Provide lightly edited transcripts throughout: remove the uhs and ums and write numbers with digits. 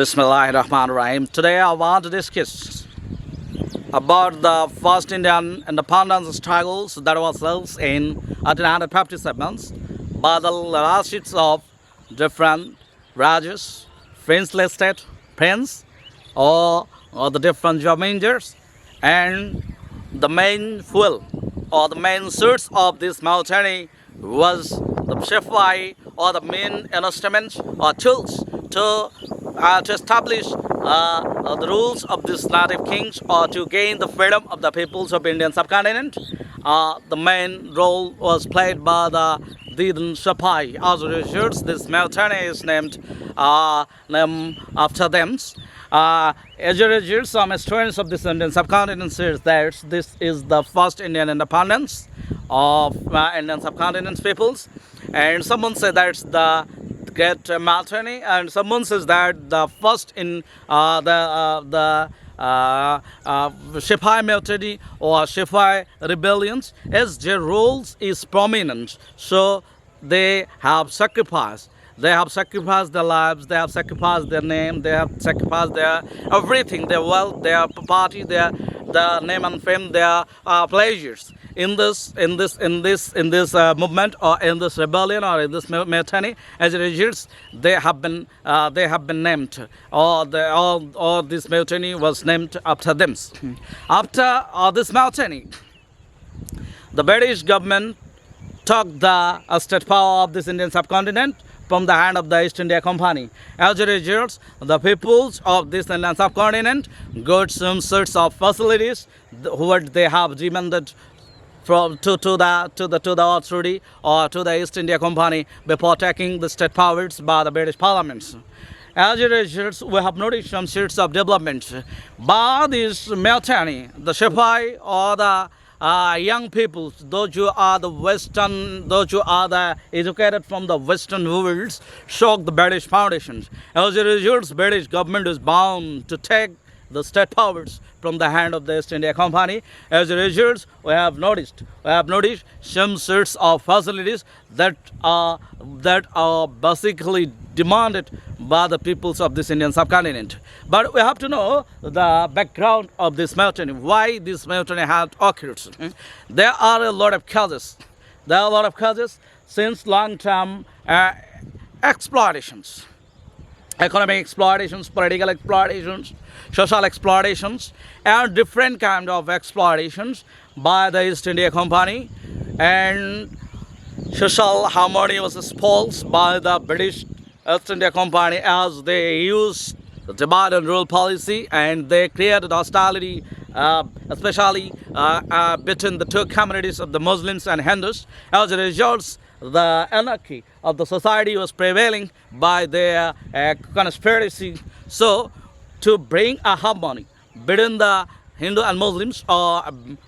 Bismillahirrahmanirrahim. Today I want to discuss about the first Indian independence struggles that was held in 1857 by the leaderships of different Rajas, princely state, prince, or the different Jamindars, and the main fuel or the main source of this mutiny was the Shifai or the main instruments or tools to establish the rules of these native kings or to gain the freedom of the peoples of Indian subcontinent. The main role was played by the Didan Shapai. As a result, this mutiny is named after them. As a result, some historians of this Indian subcontinent says that this is the first Indian independence of Indian subcontinent peoples, and someone said that's the Great Mutiny, and someone says that the first in the Shipai Mutiny or Shipai rebellions, as their roles is prominent, so they have sacrificed. They have sacrificed their lives, they have sacrificed their name, they have sacrificed their everything, their wealth, their property, their name and fame, their pleasures in this movement or in this rebellion or in this mutiny. As a result, they have been named, or all this mutiny was named after them. After this mutiny, the British government took the state power of this Indian subcontinent from the hand of the East India Company. As a result, the peoples of this Indian subcontinent got some sorts of facilities what they have demanded from to the authority or to the East India Company before taking the state powers by the British Parliament. As a result, we have noticed some sorts of developments. By this mutiny, the Shipai or the young people, those who are the educated from the Western world, shocked the British foundations. As a result, British government is bound to take the state powers from the hand of the East India Company. As a result, we have noticed some sorts of facilities that are basically demanded by the peoples of this Indian subcontinent. But we have to know the background of this mutiny, why this mutiny had occurred. There are a lot of causes. Since long term exploitations. Economic exploitations, political exploitations, social exploitations, and different kind of exploitations by the East India Company, and social harmony was spoiled by the British East India Company as they used the divide and rule policy, and they created hostility, especially between the two communities of the Muslims and Hindus. As a result, the anarchy of the society was prevailing by their conspiracy. So, to bring a harmony between the Hindu and Muslims, or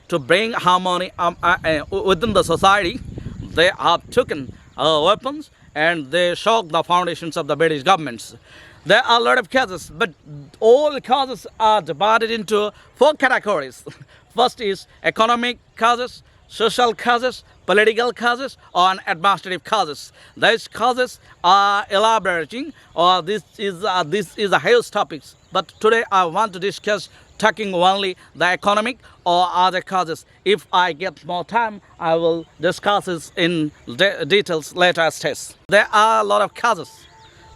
to bring harmony within the society, they have taken weapons and they shocked the foundations of the British governments. There are a lot of causes, but all causes are divided into four categories. First is economic causes, social causes, political causes, and administrative causes. These causes are elaborating, or this is a huge topic. But today I want to discuss talking only the economic or other causes. If I get more time, I will discuss this in details later stage. There are a lot of causes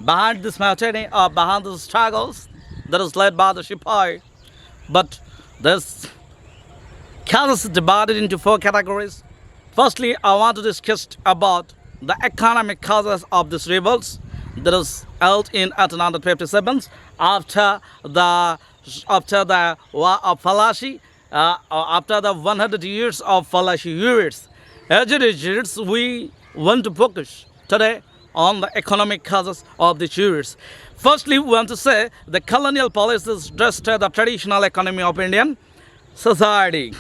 behind this mutiny or behind the struggles that is led by the Shipai. But this causes is divided into four categories. Firstly, I want to discuss about the economic causes of these revolts that was held in 1857 after the war of Palashi, after the 100 years of Palashi years. As a result, we want to focus today on the economic causes of the years. Firstly, we want to say the colonial policies destroyed the traditional economy of Indian society.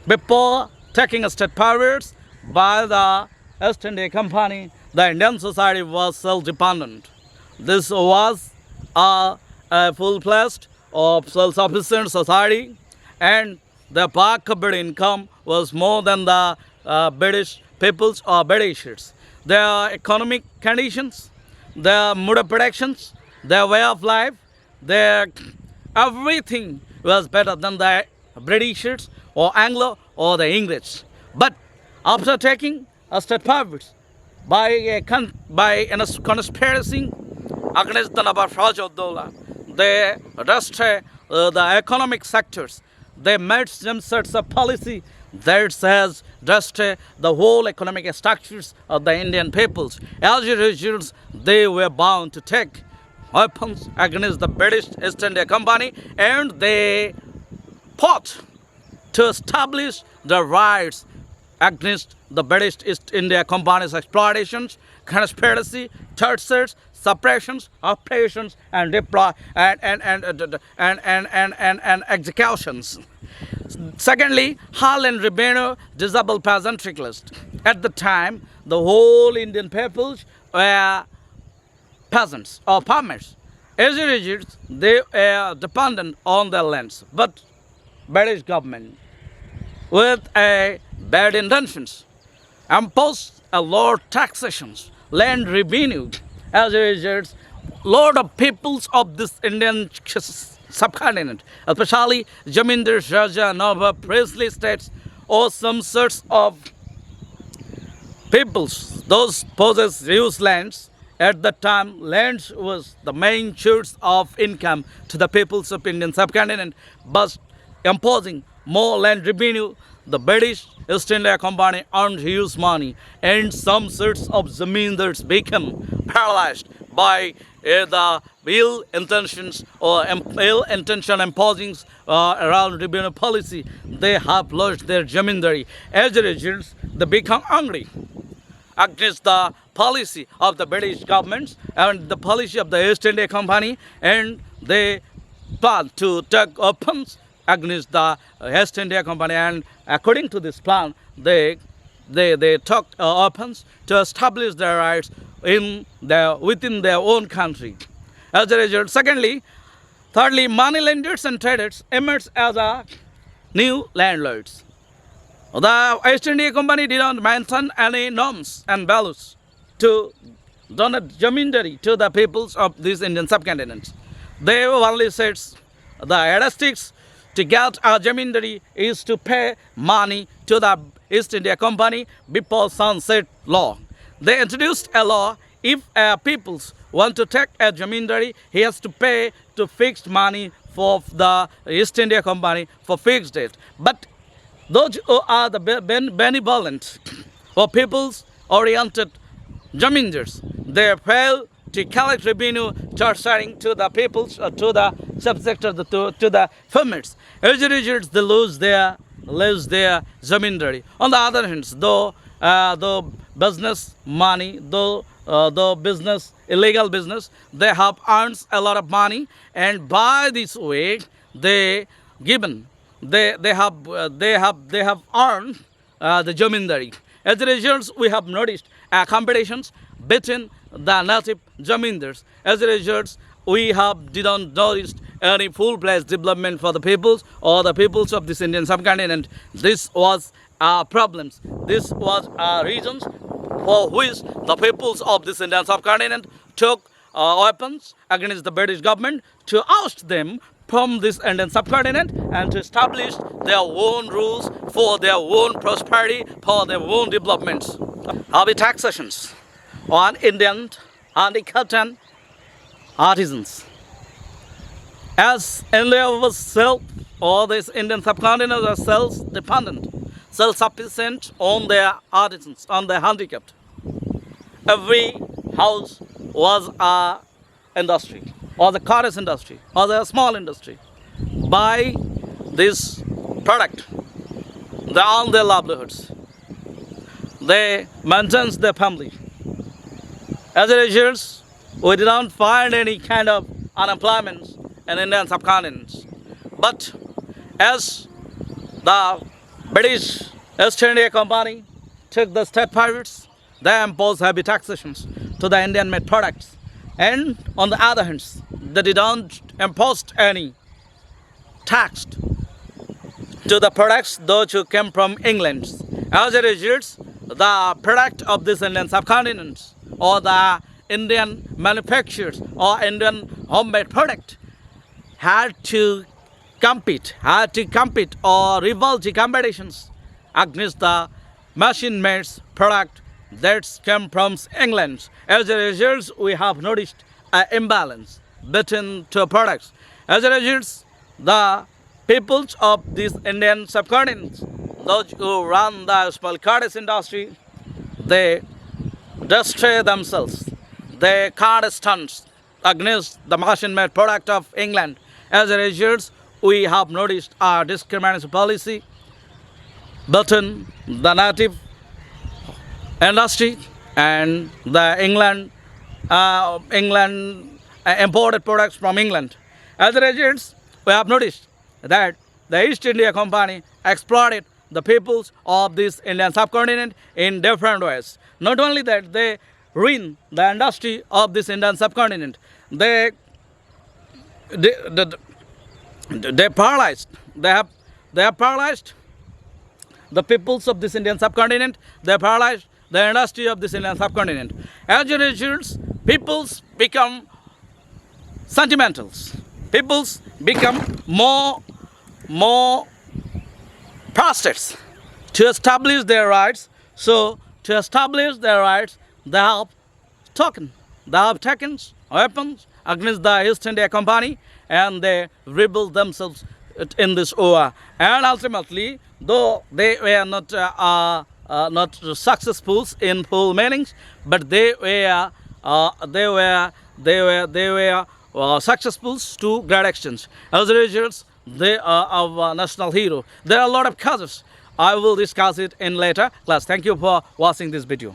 Before taking state powers by the East India Company, the Indian society was self-dependent. This was a full-fledged or self-sufficient society, and the per capita income was more than the British peoples or Britishers. Their economic conditions, their mode of productions, their way of life, their everything was better than the Britishers or Anglo or the English. But after taking a state powers by a conspiracy against the Nawab Shah-Jahan, they destroy the economic sectors. They made some sorts of policy that says destroy the whole economic structures of the Indian peoples. As a result, they were bound to take weapons against the British East India Company, and they fought to establish the rights against the British East India Company's exploitations, conspiracy, tortures, suppressions, operations, and executions. Secondly, Hall and Ribeno disabled peasantry list. At the time, the whole Indian peoples were peasants or farmers. As a result, they were dependent on their lands. But British government, with a bad intentions, imposed a low taxations, land revenue. As a result, lot of peoples of this Indian subcontinent, especially Jamindars, Raja, Nawab, princely states, or some sorts of peoples, those possess huge lands. At that time, lands was the main source of income to the peoples of Indian subcontinent. But imposing more land revenue, the British East India Company earned huge money, and some sorts of zamindars became paralyzed by the ill intentions or ill intention imposing around revenue policy. They have lost their zamindari. As a result, they become angry against the policy of the British government and the policy of the East India Company, and they plan to take weapons against the East India Company. And according to this plan, they took weapons to establish their rights within their own country. As a result, thirdly, moneylenders and traders emerged as a new landlords. The East India Company did not mention any norms and values to donate zamindari to the peoples of this Indian subcontinent. They only said the heuristics to get a zamindari is to pay money to the East India Company before sunset law. They introduced a law: if a peoples want to take a zamindari, he has to pay to fixed money for the East India Company for fixed date. But those who are the benevolent or peoples-oriented zamindars, they fail to collect revenue charging to the peoples or to the subsector, to the farmers. As a result, they lose their zamindari. On the other hand, though business money, though business, illegal business, they have earned a lot of money, and by this way they have earned the zamindari. As a result, we have noticed competitions between the native zamindars. As a result, we didn't notice any full-fledged development for the peoples or the peoples of this Indian subcontinent. This was problems. This was reasons for which the peoples of this Indian subcontinent took weapons against the British government to oust them from this Indian subcontinent and to establish their own rules for their own prosperity, for their own developments. Heavy taxations on Indian handicrafted artisans. As India was or this Indian subcontinent was self-dependent, self-sufficient on their artisans, on their handicraft. Every house was a industry, or the cottage industry, or the small industry. By this product, they earn their livelihoods. They maintain their family. As a result, we did not find any kind of unemployment in Indian subcontinent. But as the British East India Company took the state pirates, they imposed heavy taxations to the Indian-made products. And on the other hand, they did not impose any tax to the products those who came from England. As a result, the product of this Indian subcontinent, or the Indian manufacturers or Indian homemade product, had to compete or rival the competitions against the machine-made product that came from England. As a result, we have noticed an imbalance between two products. As a result, the peoples of this Indian subcontinent, those who run the small cottage industry, they destroy themselves. They card stunts against the machine-made product of England. As a result, we have noticed a discrimination policy between the native industry and the England imported products from England. As a result, we have noticed that the East India Company exploited the peoples of this Indian subcontinent in different ways. Not only that, they ruined the industry of this Indian subcontinent. They paralyzed. They have paralyzed the peoples of this Indian subcontinent. They paralyzed the industry of this Indian subcontinent. As a result, peoples become sentimentals. Peoples become more prostrates to establish their rights. So to establish their rights, they have taken weapons against the East India Company, and they rebel themselves in this war. And ultimately, though they were not successful in full meanings, but they were successful to great extent. As a result, they are our national hero. There are a lot of causes. I will discuss it in later class. Thank you for watching this video.